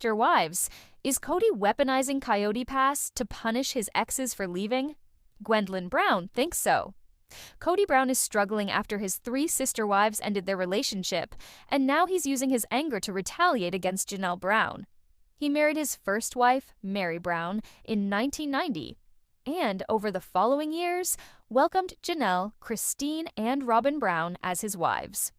sister wives. Is Kody weaponizing Coyote Pass to punish his exes for leaving? Gwendolyn Brown thinks so. Kody Brown is struggling after his 3 sister wives ended their relationship, and now he's using his anger to retaliate against Janelle Brown. He married his first wife, Meri Brown, in 1990, and over the following years, welcomed Janelle, Christine, and Robyn Brown as his wives.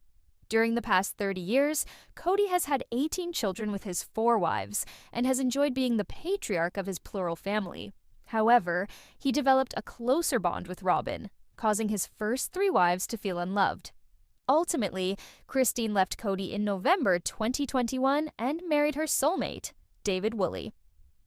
During the past 30 years, Kody has had 18 children with his 4 wives and has enjoyed being the patriarch of his plural family. However, he developed a closer bond with Robyn, causing his first 3 wives to feel unloved. Ultimately, Christine left Kody in November 2021 and married her soulmate, David Woolley.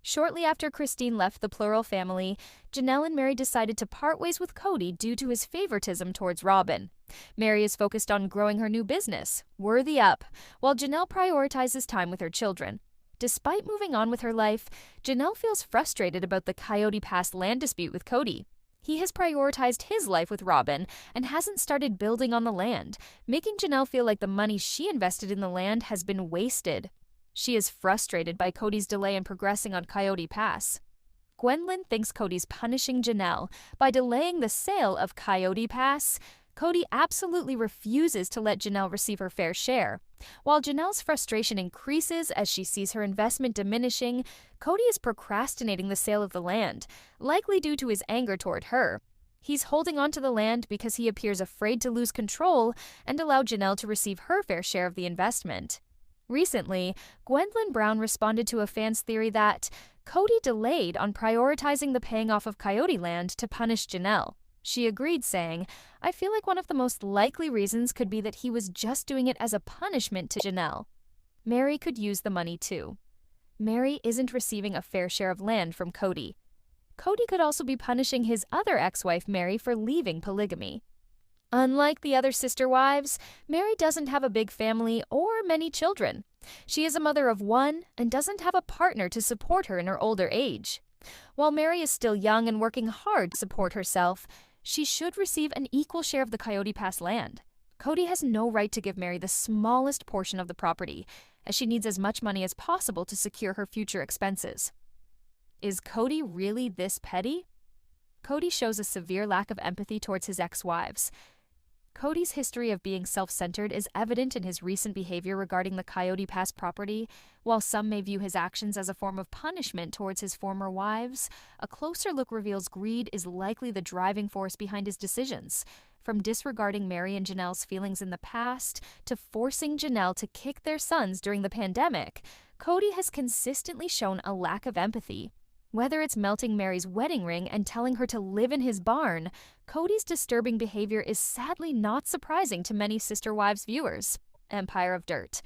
Shortly after Christine left the plural family, Janelle and Meri decided to part ways with Kody due to his favoritism towards Robyn. Meri is focused on growing her new business, Worthy Up, while Janelle prioritizes time with her children. Despite moving on with her life, Janelle feels frustrated about the Coyote Pass land dispute with Kody. He has prioritized his life with Robyn and hasn't started building on the land, making Janelle feel like the money she invested in the land has been wasted. She is frustrated by Kody's delay in progressing on Coyote Pass. Gwendolyn thinks Kody's punishing Janelle by delaying the sale of Coyote Pass. Kody absolutely refuses to let Janelle receive her fair share. While Janelle's frustration increases as she sees her investment diminishing, Kody is procrastinating the sale of the land, likely due to his anger toward her. He's holding on to the land because he appears afraid to lose control and allow Janelle to receive her fair share of the investment. Recently, Gwendolyn Brown responded to a fan's theory that Kody delayed on prioritizing the paying off of Coyote land to punish Janelle. She agreed, saying, "I feel like one of the most likely reasons could be that he was just doing it as a punishment to Janelle." Meri could use the money too. Meri isn't receiving a fair share of land from Kody. Kody could also be punishing his other ex-wife Meri for leaving polygamy. Unlike the other sister wives, Meri doesn't have a big family or many children. She is a mother of 1 and doesn't have a partner to support her in her older age. While Meri is still young and working hard to support herself, she should receive an equal share of the Coyote Pass land. Kody has no right to give Meri the smallest portion of the property, as she needs as much money as possible to secure her future expenses. Is Kody really this petty? Kody shows a severe lack of empathy towards his ex-wives. Kody's history of being self-centered is evident in his recent behavior regarding the Coyote Pass property. While some may view his actions as a form of punishment towards his former wives, a closer look reveals greed is likely the driving force behind his decisions. From disregarding Meri and Janelle's feelings in the past to forcing Janelle to kick their sons during the pandemic, Kody has consistently shown a lack of empathy. Whether it's melting Meri's wedding ring and telling her to live in his barn, Kody's disturbing behavior is sadly not surprising to many Sister Wives viewers. Empire of Dirt.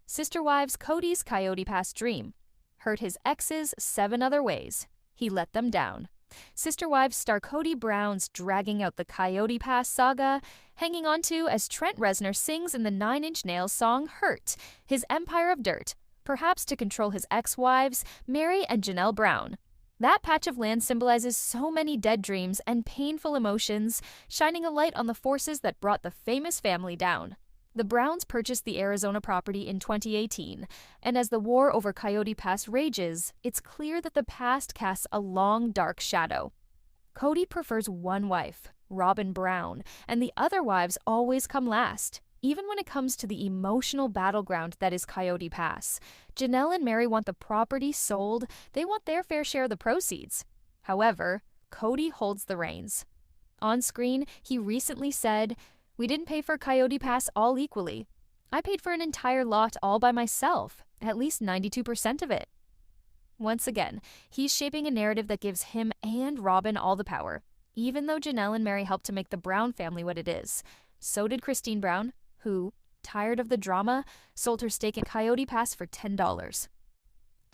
Sister Wives Kody's Coyote Pass dream. Hurt his exes 7 other ways. He let them down. Sister Wives star Kody Brown's dragging out the Coyote Pass saga, hanging on to as Trent Reznor sings in the 9 Inch Nails song Hurt, his Empire of Dirt, perhaps to control his ex-wives, Meri and Janelle Brown. That patch of land symbolizes so many dead dreams and painful emotions, shining a light on the forces that brought the famous family down. The Browns purchased the Arizona property in 2018, and as the war over Coyote Pass rages, it's clear that the past casts a long, dark shadow. Kody prefers one wife, Robyn Brown, and the other wives always come last. Even when it comes to the emotional battleground that is Coyote Pass, Janelle and Meri want the property sold. They want their fair share of the proceeds. However, Kody holds the reins. On screen, he recently said, "We didn't pay for Coyote Pass all equally. I paid for an entire lot all by myself, at least 92% of it." Once again, he's shaping a narrative that gives him and Robyn all the power, even though Janelle and Meri helped to make the Brown family what it is. So did Christine Brown, who, tired of the drama, sold her stake in Coyote Pass for $10.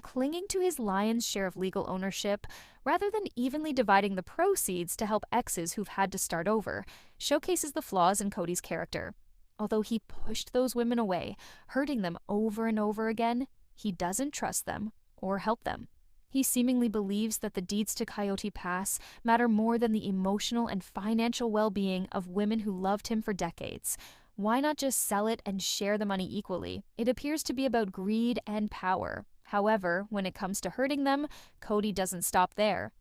Clinging to his lion's share of legal ownership, rather than evenly dividing the proceeds to help exes who've had to start over, showcases the flaws in Kody's character. Although he pushed those women away, hurting them over and over again, he doesn't trust them or help them. He seemingly believes that the deeds to Coyote Pass matter more than the emotional and financial well-being of women who loved him for decades. Why not just sell it and share the money equally? It appears to be about greed and power. However, when it comes to hurting them, Kody doesn't stop there.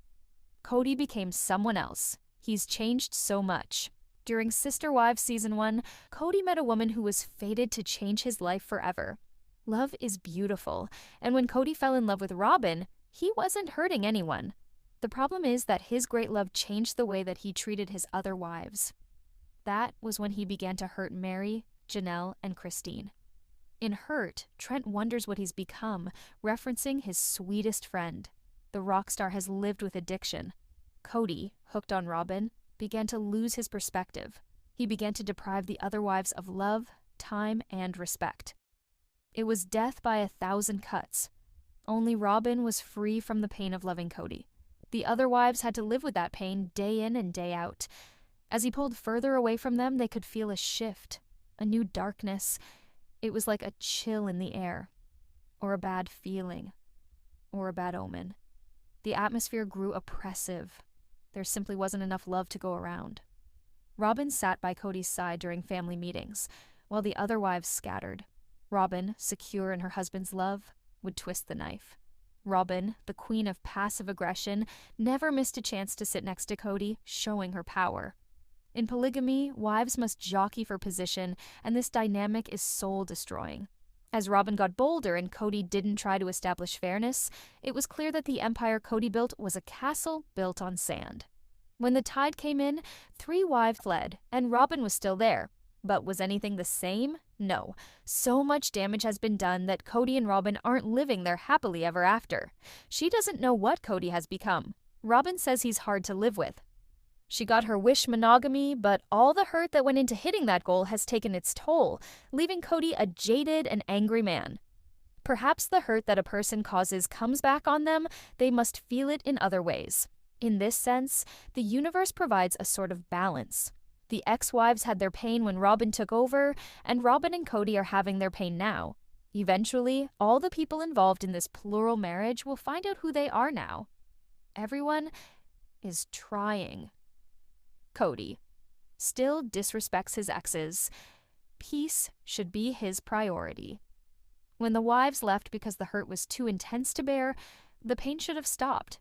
Kody became someone else. He's changed so much. During Sister Wives Season 1, Kody met a woman who was fated to change his life forever. Love is beautiful, and when Kody fell in love with Robyn, he wasn't hurting anyone. The problem is that his great love changed the way that he treated his other wives. That was when he began to hurt Meri, Janelle, and Christine. In Hurt, Trent wonders what he's become, referencing his sweetest friend. The rock star has lived with addiction. Kody, hooked on Robyn, began to lose his perspective. He began to deprive the other wives of love, time, and respect. It was death by 1,000 cuts. Only Robyn was free from the pain of loving Kody. The other wives had to live with that pain day in and day out. As he pulled further away from them, they could feel a shift, a new darkness. It was like a chill in the air, or a bad feeling, or a bad omen. The atmosphere grew oppressive. There simply wasn't enough love to go around. Robyn sat by Kody's side during family meetings, while the other wives scattered. Robyn, secure in her husband's love, would twist the knife. Robyn, the queen of passive aggression, never missed a chance to sit next to Kody, showing her power. In polygamy, wives must jockey for position, and this dynamic is soul-destroying. As Robyn got bolder and Kody didn't try to establish fairness, it was clear that the empire Kody built was a castle built on sand. When the tide came in, 3 wives fled, and Robyn was still there. But was anything the same? No. So much damage has been done that Kody and Robyn aren't living their happily ever after. She doesn't know what Kody has become. Robyn says he's hard to live with. She got her wish monogamy, but all the hurt that went into hitting that goal has taken its toll, leaving Kody a jaded and angry man. Perhaps the hurt that a person causes comes back on them, they must feel it in other ways. In this sense, the universe provides a sort of balance. The ex-wives had their pain when Robyn took over, and Robyn and Kody are having their pain now. Eventually, all the people involved in this plural marriage will find out who they are now. Everyone is trying. Kody still disrespects his exes. Peace should be his priority. When the wives left because the hurt was too intense to bear, the pain should have stopped.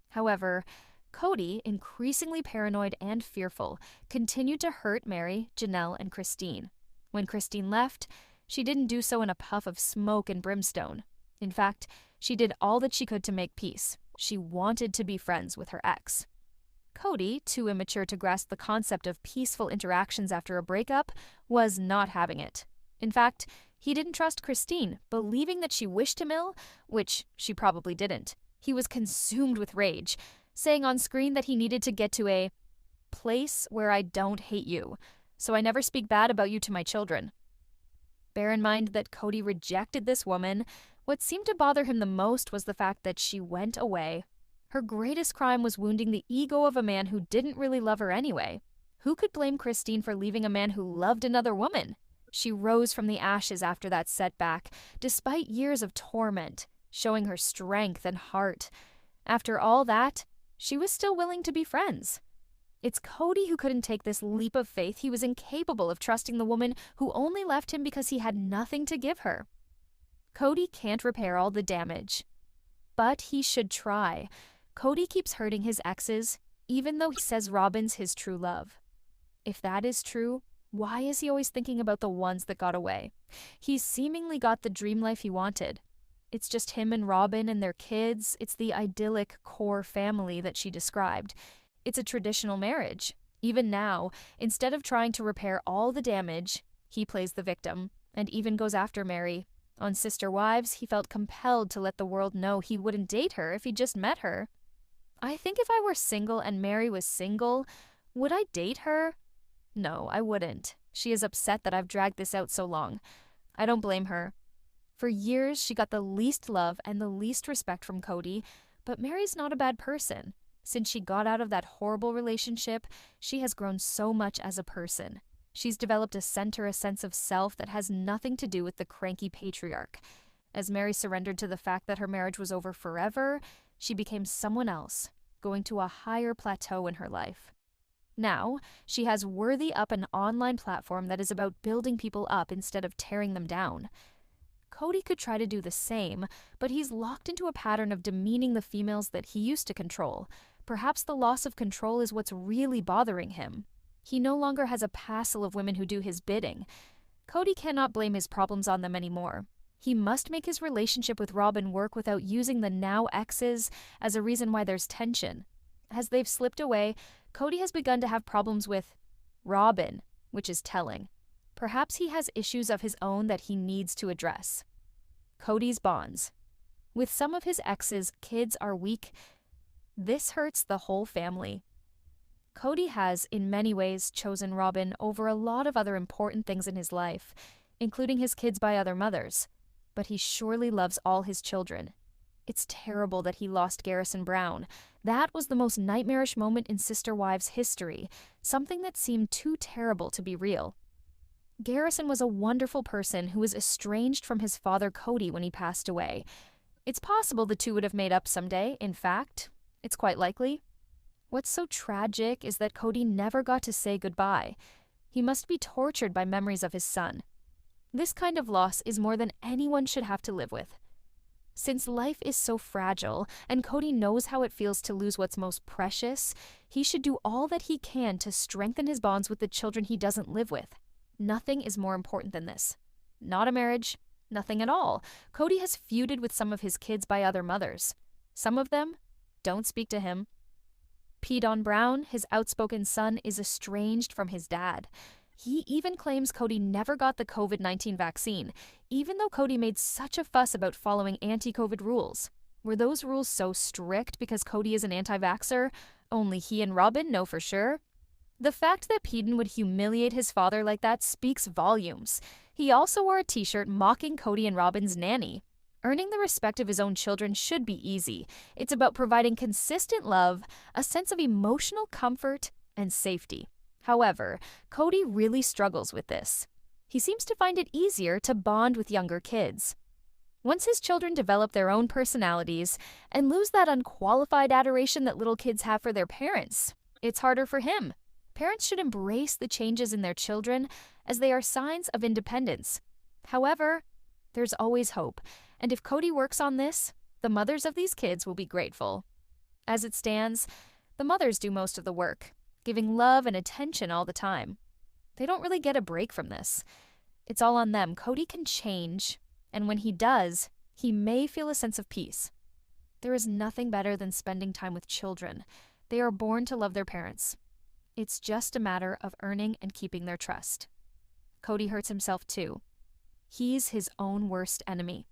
However, Kody, increasingly paranoid and fearful, continued to hurt Meri, Janelle, and Christine. When Christine left, she didn't do so in a puff of smoke and brimstone. In fact, she did all that she could to make peace. She wanted to be friends with her ex. Kody, too immature to grasp the concept of peaceful interactions after a breakup, was not having it. In fact, he didn't trust Christine, believing that she wished him ill, which she probably didn't. He was consumed with rage, saying on screen that he needed to get to a place where I don't hate you, so I never speak bad about you to my children. Bear in mind that Kody rejected this woman. What seemed to bother him the most was the fact that she went away. Her greatest crime was wounding the ego of a man who didn't really love her anyway. Who could blame Christine for leaving a man who loved another woman? She rose from the ashes after that setback, despite years of torment, showing her strength and heart. After all that, she was still willing to be friends. It's Kody who couldn't take this leap of faith. He was incapable of trusting the woman who only left him because he had nothing to give her. Kody can't repair all the damage, but he should try. Kody keeps hurting his exes, even though he says Robyn's his true love. If that is true, why is he always thinking about the ones that got away? He's seemingly got the dream life he wanted. It's just him and Robyn and their kids. It's the idyllic core family that she described. It's a traditional marriage. Even now, instead of trying to repair all the damage, he plays the victim and even goes after Meri. On Sister Wives, he felt compelled to let the world know he wouldn't date her if he just met her. I think if I were single and Meri was single, would I date her? No, I wouldn't. She is upset that I've dragged this out so long. I don't blame her. For years, she got the least love and the least respect from Kody, but Meri's not a bad person. Since she got out of that horrible relationship, she has grown so much as a person. She's developed a sense of self that has nothing to do with the cranky patriarch. As Meri surrendered to the fact that her marriage was over forever, she became someone else, going to a higher plateau in her life. Now, she has Worthy Up, an online platform that is about building people up instead of tearing them down. Kody could try to do the same, but he's locked into a pattern of demeaning the females that he used to control. Perhaps the loss of control is what's really bothering him. He no longer has a passel of women who do his bidding. Kody cannot blame his problems on them anymore. He must make his relationship with Robyn work without using the now exes as a reason why there's tension. As they've slipped away, Kody has begun to have problems with Robyn, which is telling. Perhaps he has issues of his own that he needs to address. Kody's bonds. With some of his exes, kids are weak. This hurts the whole family. Kody has, in many ways, chosen Robyn over a lot of other important things in his life, including his kids by other mothers. But he surely loves all his children. It's terrible that he lost Garrison Brown. That was the most nightmarish moment in Sister Wives history, something that seemed too terrible to be real. Garrison was a wonderful person who was estranged from his father Kody when he passed away. It's possible the two would have made up someday. In fact, it's quite likely. What's so tragic is that Kody never got to say goodbye. He must be tortured by memories of his son. This kind of loss is more than anyone should have to live with. Since life is so fragile, and Kody knows how it feels to lose what's most precious, he should do all that he can to strengthen his bonds with the children he doesn't live with. Nothing is more important than this. Not a marriage, nothing at all. Kody has feuded with some of his kids by other mothers. Some of them don't speak to him. Kody and Brown, his outspoken son, is estranged from his dad. He even claims Kody never got the COVID-19 vaccine, even though Kody made such a fuss about following anti-COVID rules. Were those rules so strict because Kody is an anti-vaxxer? Only he and Robyn know for sure. The fact that Kody would humiliate his father like that speaks volumes. He also wore a t-shirt mocking Kody and Robyn's nanny. Earning the respect of his own children should be easy. It's about providing consistent love, a sense of emotional comfort, and safety. However, Kody really struggles with this. He seems to find it easier to bond with younger kids. Once his children develop their own personalities and lose that unqualified adoration that little kids have for their parents, it's harder for him. Parents should embrace the changes in their children as they are signs of independence. However, there's always hope, and if Kody works on this, the mothers of these kids will be grateful. As it stands, the mothers do most of the work, giving love and attention all the time. They don't really get a break from this. It's all on them. Kody can change, and when he does, he may feel a sense of peace. There is nothing better than spending time with children. They are born to love their parents. It's just a matter of earning and keeping their trust. Kody hurts himself too. He's his own worst enemy.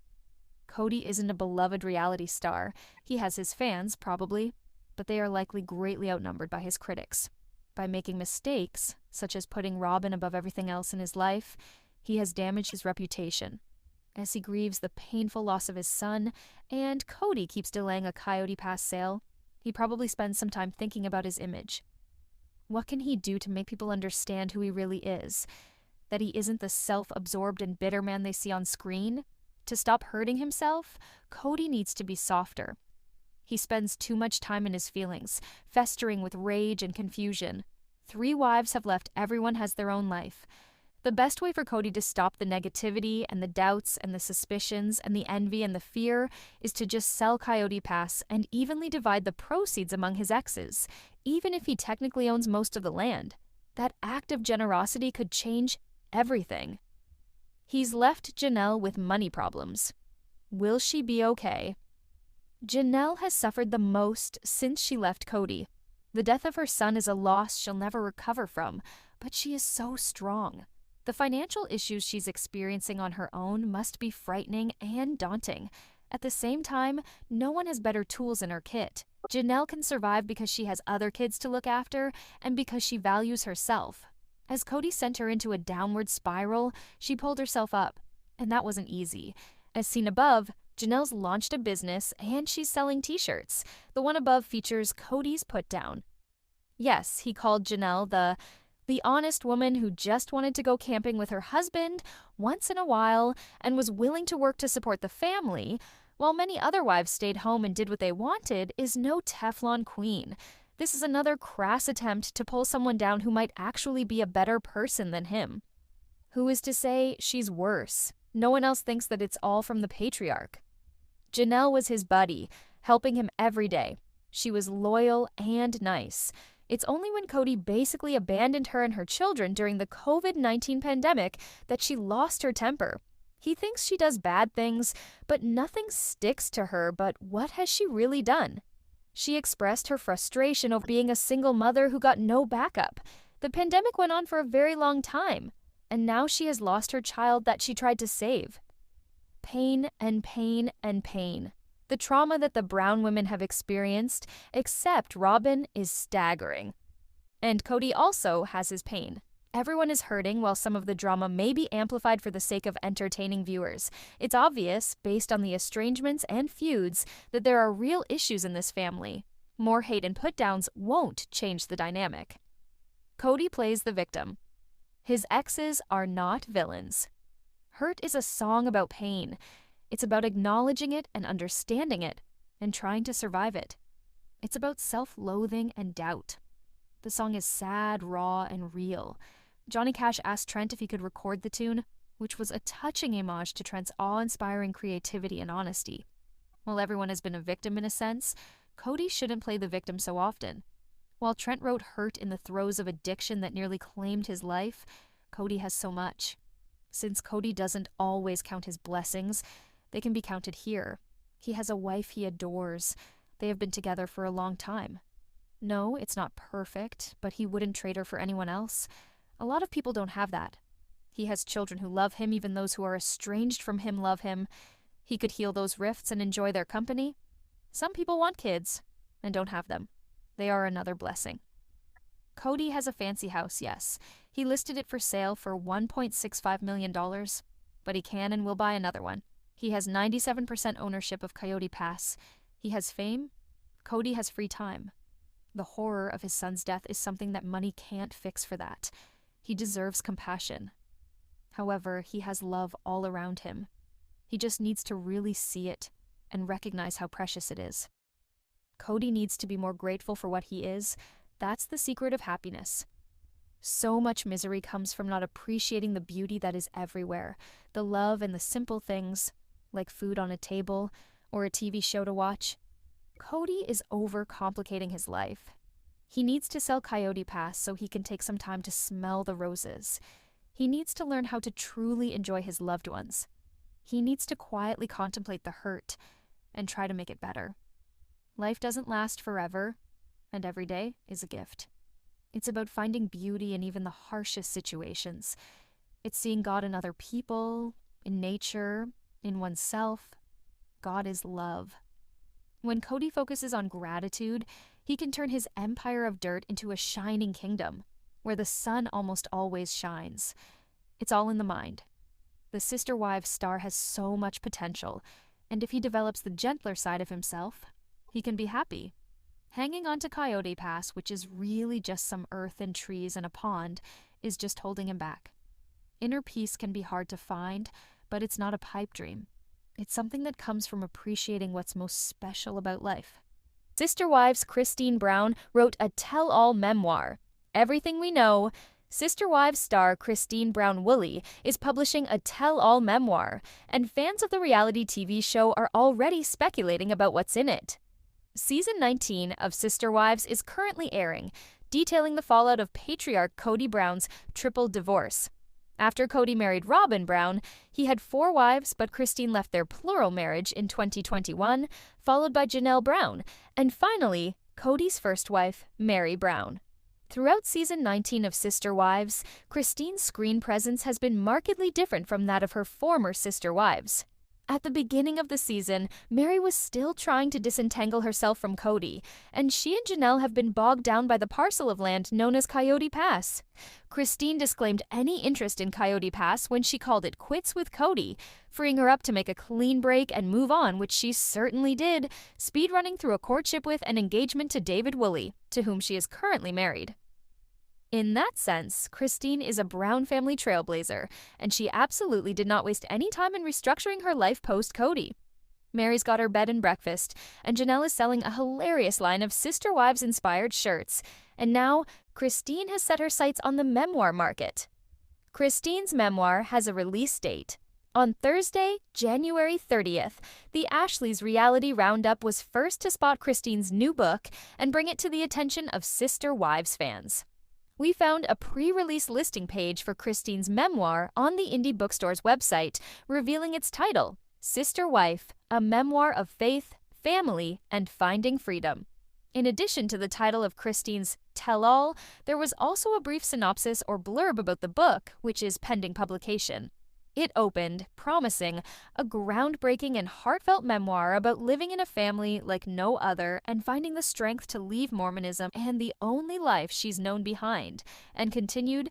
Kody isn't a beloved reality star. He has his fans, probably, but they are likely greatly outnumbered by his critics. By making mistakes, such as putting Robyn above everything else in his life, he has damaged his reputation. As he grieves the painful loss of his son, and Kody keeps delaying a Coyote Pass sale, he probably spends some time thinking about his image. What can he do to make people understand who he really is? That he isn't the self-absorbed and bitter man they see on screen? To stop hurting himself, Kody needs to be softer. He spends too much time in his feelings, festering with rage and confusion. 3 wives have left. Everyone has their own life. The best way for Kody to stop the negativity and the doubts and the suspicions and the envy and the fear is to just sell Coyote Pass and evenly divide the proceeds among his exes, even if he technically owns most of the land. That act of generosity could change everything. He's left Janelle with money problems. Will she be okay? Janelle has suffered the most since she left Kody. The death of her son is a loss she'll never recover from, but she is so strong. The financial issues she's experiencing on her own must be frightening and daunting. At the same time, no one has better tools in her kit. Janelle can survive because she has other kids to look after and because she values herself. As Kody sent her into a downward spiral, she pulled herself up, and that wasn't easy. As seen above, Janelle's launched a business and she's selling t-shirts. The one above features Kody's put-down. Yes, he called Janelle the honest woman who just wanted to go camping with her husband once in a while and was willing to work to support the family, while many other wives stayed home and did what they wanted, is no Teflon queen. This is another crass attempt to pull someone down who might actually be a better person than him. Who is to say she's worse? No one else thinks that it's all from the patriarch. Janelle was his buddy, helping him every day. She was loyal and nice. It's only when Kody basically abandoned her and her children during the COVID-19 pandemic that she lost her temper. He thinks she does bad things, but nothing sticks to her. But what has she really done? She expressed her frustration over being a single mother who got no backup. The pandemic went on for a very long time, and now she has lost her child that she tried to save. Pain and pain and pain. The trauma that the Brown women have experienced, except Robyn, is staggering. And Kody also has his pain. Everyone is hurting while some of the drama may be amplified for the sake of entertaining viewers. It's obvious, based on the estrangements and feuds, that there are real issues in this family. More hate and put-downs won't change the dynamic. Kody plays the victim. His exes are not villains. Hurt is a song about pain. It's about acknowledging it and understanding it, and trying to survive it. It's about self-loathing and doubt. The song is sad, raw, and real. Johnny Cash asked Trent if he could record the tune, which was a touching homage to Trent's awe-inspiring creativity and honesty. While everyone has been a victim in a sense, Kody shouldn't play the victim so often. While Trent wrote hurt in the throes of addiction that nearly claimed his life, Kody has so much. Since Kody doesn't always count his blessings, they can be counted here. He has a wife he adores. They have been together for a long time. No, it's not perfect, but he wouldn't trade her for anyone else. A lot of people don't have that. He has children who love him, even those who are estranged from him love him. He could heal those rifts and enjoy their company. Some people want kids and don't have them. They are another blessing. Kody has a fancy house, yes. He listed it for sale for $1.65 million, but he can and will buy another one. He has 97% ownership of Coyote Pass. He has fame. Kody has free time. The horror of his son's death is something that money can't fix for that. He deserves compassion. However, he has love all around him. He just needs to really see it and recognize how precious it is. Kody needs to be more grateful for what he is. That's the secret of happiness. So much misery comes from not appreciating the beauty that is everywhere, the love and the simple things, like food on a table or a TV show to watch. Kody is overcomplicating his life. He needs to sell Coyote Pass so he can take some time to smell the roses. He needs to learn how to truly enjoy his loved ones. He needs to quietly contemplate the hurt and try to make it better. Life doesn't last forever, and every day is a gift. It's about finding beauty in even the harshest situations. It's seeing God in other people, in nature, in oneself. God is love. When Kody focuses on gratitude, he can turn his empire of dirt into a shining kingdom, where the sun almost always shines. It's all in the mind. The Sister Wives star has so much potential, and if he develops the gentler side of himself, he can be happy. Hanging on to Coyote Pass, which is really just some earth and trees and a pond, is just holding him back. Inner peace can be hard to find, but it's not a pipe dream. It's something that comes from appreciating what's most special about life. Sister Wives Christine Brown wrote a tell-all memoir, Everything We Know. Sister Wives star Christine Brown Woolley is publishing a tell-all memoir, and fans of the reality TV show are already speculating about what's in it. Season 19 of Sister Wives is currently airing, detailing the fallout of patriarch Kody Brown's triple divorce. After Kody married Robyn Brown, he had 4 wives, but Christine left their plural marriage in 2021, followed by Janelle Brown, and finally, Kody's first wife, Meri Brown. Throughout Season 19 of Sister Wives, Christine's screen presence has been markedly different from that of her former sister wives. At the beginning of the season, Meri was still trying to disentangle herself from Kody, and she and Janelle have been bogged down by the parcel of land known as Coyote Pass. Christine disclaimed any interest in Coyote Pass when she called it quits with Kody, freeing her up to make a clean break and move on, which she certainly did, speedrunning through a courtship with and engagement to David Woolley, to whom she is currently married. In that sense, Christine is a Brown family trailblazer, and she absolutely did not waste any time in restructuring her life post-Kody. Meri's got her bed and breakfast, and Janelle is selling a hilarious line of Sister Wives-inspired shirts. And now, Christine has set her sights on the memoir market. Christine's memoir has a release date, On Thursday, January 30th, the Ashley's Reality Roundup was first to spot Christine's new book and bring it to the attention of Sister Wives fans. We found a pre-release listing page for Christine's memoir on the indie bookstore's website, revealing its title, Sister Wife, a memoir of faith, family, and finding freedom. In addition to the title of Christine's tell-all, there was also a brief synopsis or blurb about the book, which is pending publication. It opened, promising a groundbreaking and heartfelt memoir about living in a family like no other and finding the strength to leave Mormonism and the only life she's known behind, and continued,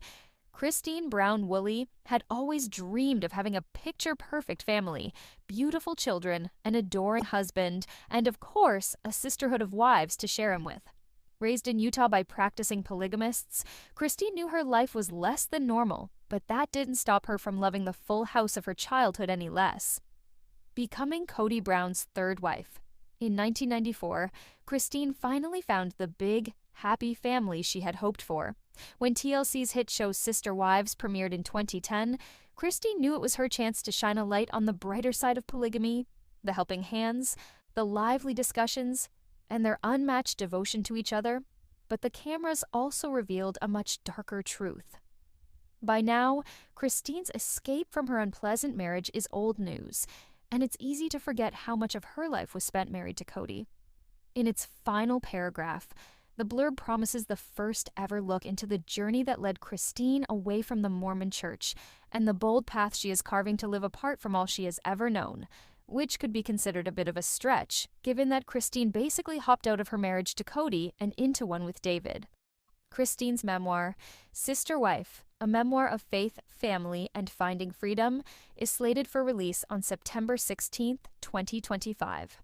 Christine Brown Woolley had always dreamed of having a picture-perfect family, beautiful children, an adoring husband, and of course, a sisterhood of wives to share him with. Raised in Utah by practicing polygamists, Christine knew her life was less than normal, but that didn't stop her from loving the full house of her childhood any less. Becoming Kody Brown's third wife. In 1994, Christine finally found the big, happy family she had hoped for. When TLC's hit show Sister Wives premiered in 2010, Christine knew it was her chance to shine a light on the brighter side of polygamy, the helping hands, the lively discussions, and their unmatched devotion to each other. But the cameras also revealed a much darker truth. By now, Christine's escape from her unpleasant marriage is old news, and it's easy to forget how much of her life was spent married to Kody. In its final paragraph, the blurb promises the first ever look into the journey that led Christine away from the Mormon Church and the bold path she is carving to live apart from all she has ever known, which could be considered a bit of a stretch, given that Christine basically hopped out of her marriage to Kody and into one with David. Christine's memoir, Sister Wife, a memoir of faith, family, and finding freedom, is slated for release on September 16, 2025.